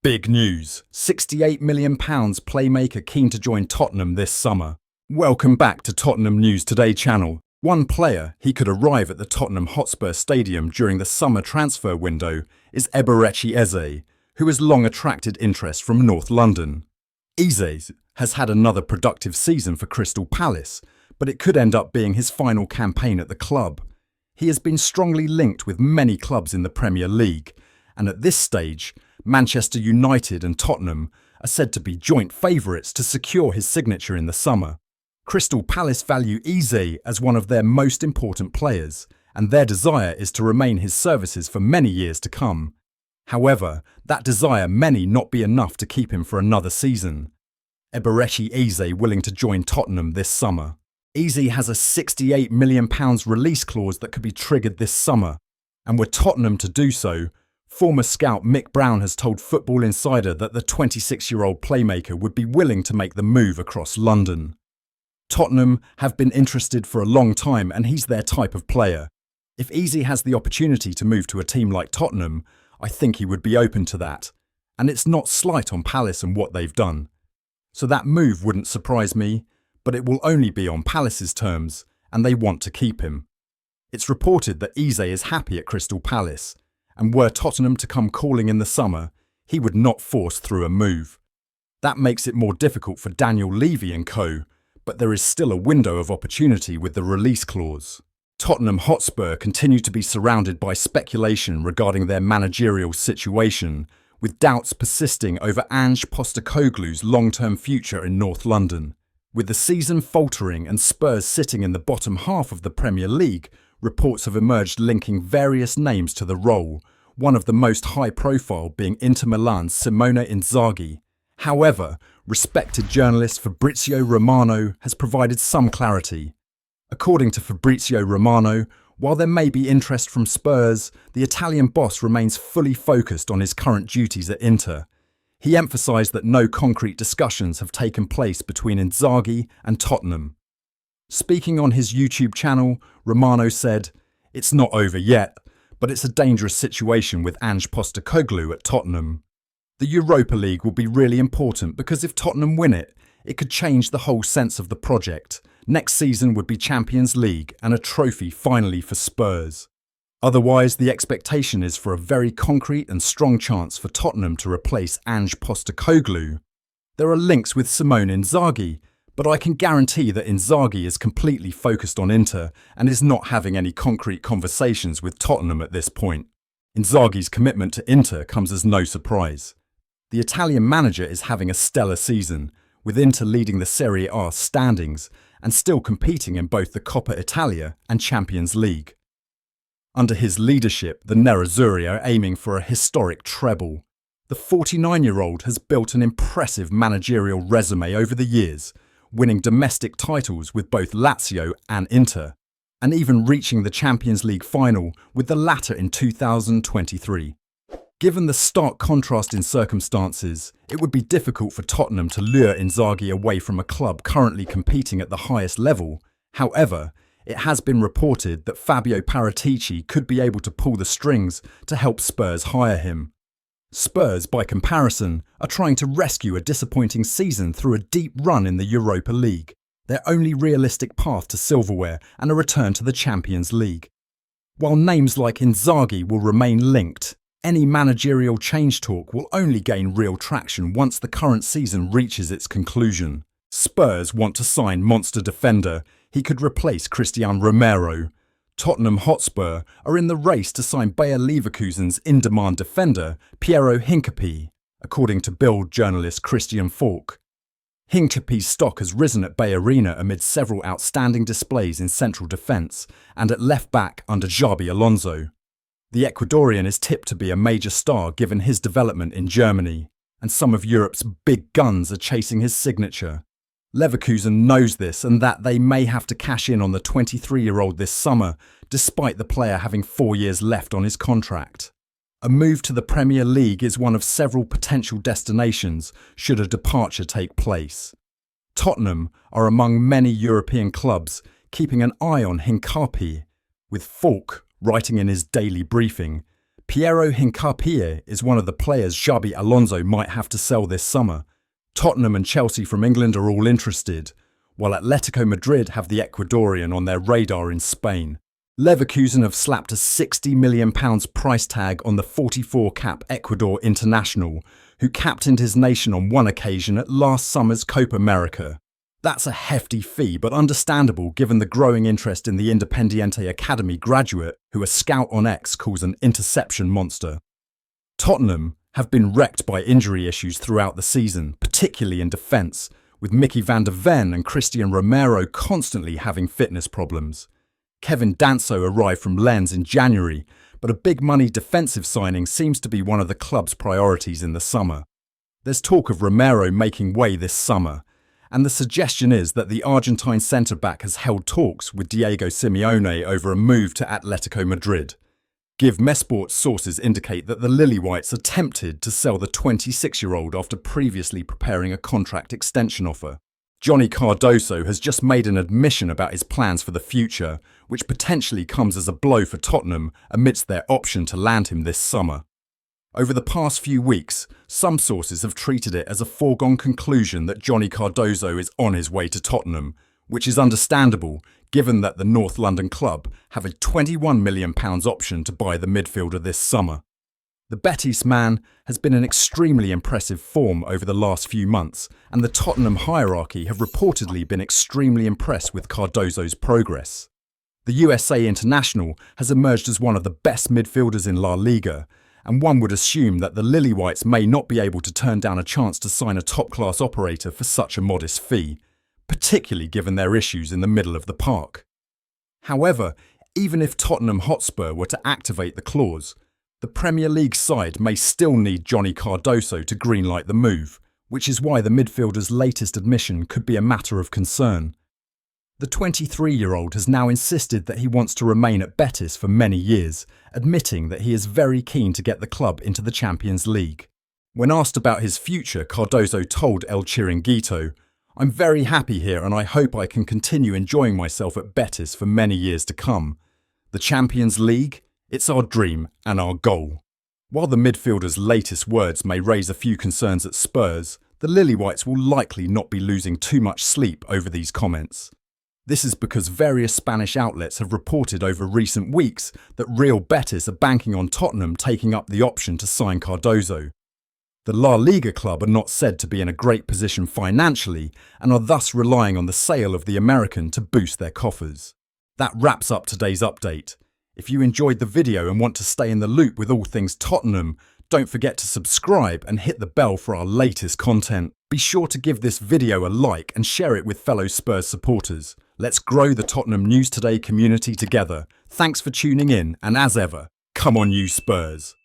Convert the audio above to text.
Big news. £68 million playmaker keen to join Tottenham this summer. Welcome back to Tottenham News Today channel. One player he could arrive at the Tottenham Hotspur Stadium during the summer transfer window is Eberechi Eze, who has long attracted interest from North London. Eze has had another productive season for Crystal Palace, but it could end up being his final campaign at the club. He has been strongly linked with many clubs in the Premier League, and at this stage, Manchester United and Tottenham are said to be joint favourites to secure his signature in the summer. Crystal Palace value Eze as one of their most important players, and their desire is to remain his services for many years to come. However, that desire may not be enough to keep him for another season. Eberechi Eze willing to join Tottenham this summer. Eze has a £68 million release clause that could be triggered this summer, and were Tottenham to do so, former scout Mick Brown has told Football Insider that the 26-year-old playmaker would be willing to make the move across London. Tottenham have been interested for a long time, and he's their type of player. If Eze has the opportunity to move to a team like Tottenham, I think he would be open to that. And it's not slight on Palace and what they've done. So that move wouldn't surprise me, but it will only be on Palace's terms, and they want to keep him. It's reported that Eze is happy at Crystal Palace, and were Tottenham to come calling in the summer, he would not force through a move. That makes it more difficult for Daniel Levy and co., but there is still a window of opportunity with the release clause. Tottenham Hotspur continue to be surrounded by speculation regarding their managerial situation, with doubts persisting over Ange Postecoglou's long-term future in North London. With the season faltering and Spurs sitting in the bottom half of the Premier League, reports have emerged linking various names to the role, one of the most high-profile being Inter Milan's Simone Inzaghi. However, respected journalist Fabrizio Romano has provided some clarity. According to Fabrizio Romano, while there may be interest from Spurs, the Italian boss remains fully focused on his current duties at Inter. He emphasised that no concrete discussions have taken place between Inzaghi and Tottenham. Speaking on his YouTube channel, Romano said, "It's not over yet, but it's a dangerous situation with Ange Postecoglou at Tottenham. The Europa League will be really important because if Tottenham win it, it could change the whole sense of the project. Next season would be Champions League and a trophy finally for Spurs. Otherwise, the expectation is for a very concrete and strong chance for Tottenham to replace Ange Postecoglou. There are links with Simone Inzaghi, but I can guarantee that Inzaghi is completely focused on Inter and is not having any concrete conversations with Tottenham at this point. Inzaghi's commitment to Inter comes as no surprise. The Italian manager is having a stellar season, with Inter leading the Serie A standings and still competing in both the Coppa Italia and Champions League. Under his leadership, the Nerazzurri are aiming for a historic treble. The 49-year-old has built an impressive managerial resume over the years, winning domestic titles with both Lazio and Inter, and even reaching the Champions League final with the latter in 2023. Given the stark contrast in circumstances, it would be difficult for Tottenham to lure Inzaghi away from a club currently competing at the highest level. However, it has been reported that Fabio Paratici could be able to pull the strings to help Spurs hire him. Spurs, by comparison, are trying to rescue a disappointing season through a deep run in the Europa League, their only realistic path to silverware and a return to the Champions League. While names like Inzaghi will remain linked, any managerial change talk will only gain real traction once the current season reaches its conclusion. Spurs want to sign monster defender. He could replace Cristiano Romero. Tottenham Hotspur are in the race to sign Bayer Leverkusen's in-demand defender Piero Hincapié, according to Bild journalist Christian Falk. Hincapié's stock has risen at Bay Arena amid several outstanding displays in central defence and at left-back under Xabi Alonso. The Ecuadorian is tipped to be a major star given his development in Germany, and some of Europe's big guns are chasing his signature. Leverkusen knows this and that they may have to cash in on the 23-year-old this summer, despite the player having 4 years left on his contract. A move to the Premier League is one of several potential destinations should a departure take place. Tottenham are among many European clubs keeping an eye on Hincapié, with Falk writing in his daily briefing, Piero Hincapié is one of the players Xabi Alonso might have to sell this summer. Tottenham and Chelsea from England are all interested, while Atletico Madrid have the Ecuadorian on their radar in Spain. Leverkusen have slapped a £60 million price tag on the 44-cap Ecuador international, who captained his nation on one occasion at last summer's Copa America. That's a hefty fee, but understandable given the growing interest in the Independiente Academy graduate, who a scout on X calls an interception monster. Tottenham have been wrecked by injury issues throughout the season, particularly in defence, with Mickey van der Ven and Christian Romero constantly having fitness problems. Kevin Danso arrived from Lens in January, but a big-money defensive signing seems to be one of the club's priorities in the summer. There's talk of Romero making way this summer, and the suggestion is that the Argentine centre-back has held talks with Diego Simeone over a move to Atletico Madrid. Give Mesport's sources indicate that the Lily-Whites are tempted to sell the 26-year-old after previously preparing a contract extension offer. Johnny Cardoso has just made an admission about his plans for the future, which potentially comes as a blow for Tottenham amidst their option to land him this summer. Over the past few weeks, some sources have treated it as a foregone conclusion that Johnny Cardoso is on his way to Tottenham, which is understandable given that the North London club have a £21 million option to buy the midfielder this summer. The Betis man has been in extremely impressive form over the last few months, and the Tottenham hierarchy have reportedly been extremely impressed with Cardoso's progress. The USA international has emerged as one of the best midfielders in La Liga, and one would assume that the Lily-Whites may not be able to turn down a chance to sign a top-class operator for such a modest fee, particularly given their issues in the middle of the park. However, even if Tottenham Hotspur were to activate the clause, the Premier League side may still need Johnny Cardoso to greenlight the move, which is why the midfielder's latest admission could be a matter of concern. The 23-year-old has now insisted that he wants to remain at Betis for many years, admitting that he is very keen to get the club into the Champions League. When asked about his future, Cardoso told El Chiringuito, "I'm very happy here and I hope I can continue enjoying myself at Betis for many years to come. The Champions League? It's our dream and our goal." While the midfielder's latest words may raise a few concerns at Spurs, the Lily-Whites will likely not be losing too much sleep over these comments. This is because various Spanish outlets have reported over recent weeks that Real Betis are banking on Tottenham taking up the option to sign Cardoso. The La Liga club are not said to be in a great position financially and are thus relying on the sale of the American to boost their coffers. That wraps up today's update. If you enjoyed the video and want to stay in the loop with all things Tottenham, don't forget to subscribe and hit the bell for our latest content. Be sure to give this video a like and share it with fellow Spurs supporters. Let's grow the Tottenham News Today community together. Thanks for tuning in, and as ever, come on you Spurs!